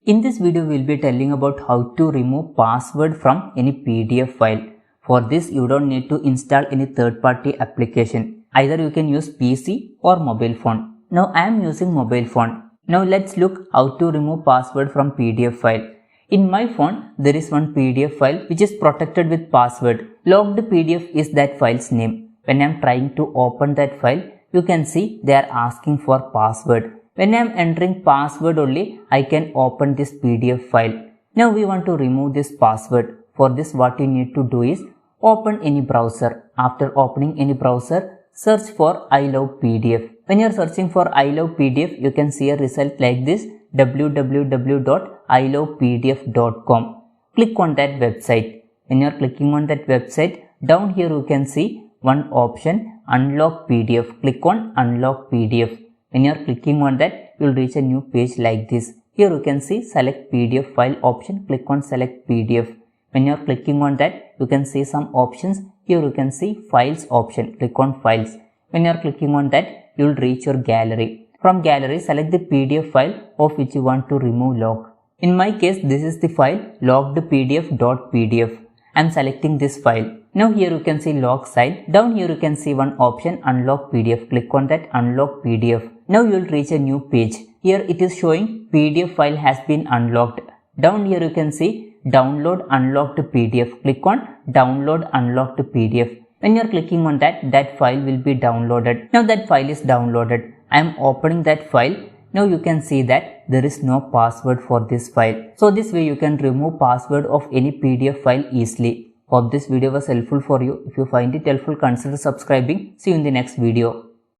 In this video, we will be telling about how to remove password from any PDF file. For this, you don't need to install any third-party application. Either you can use PC or mobile phone. Now I am using mobile phone. Now let's look how to remove password from PDF file. In my phone, there is one PDF file which is protected with password. Logged PDF is that file's name. When I am trying to open that file, you can see they are asking for password. When I am entering password only, I can open this PDF file. Now we want to remove this password. For this, what you need to do is open any browser. After opening any browser, search for I love PDF. When you are searching for I love PDF, you can see a result like this, www.ilovepdf.com. Click on that website. When you are clicking on that website, down here you can see one option, unlock PDF. Click on unlock PDF. When you are clicking on that, you will reach a new page like this. Here you can see select PDF file option. Click on select PDF. When you are clicking on that, you can see some options. Here you can see files option. Click on files. When you are clicking on that, you will reach your gallery. From gallery, select the PDF file of which you want to remove log. In my case, this is the file loggedpdf.pdf. I am selecting this file. Now here you can see log side. Down here you can see one option unlock PDF. Click on that unlock PDF. Now you will reach a new page. Here it is showing PDF file has been unlocked. Down here you can see download unlocked PDF. Click on download unlocked PDF. When you are clicking on that, that file will be downloaded. Now that file is downloaded. I am opening that file. Now you can see that there is no password for this file. So this way you can remove password of any PDF file easily. Hope this video was helpful for you. If you find it helpful, consider subscribing. See you in the next video.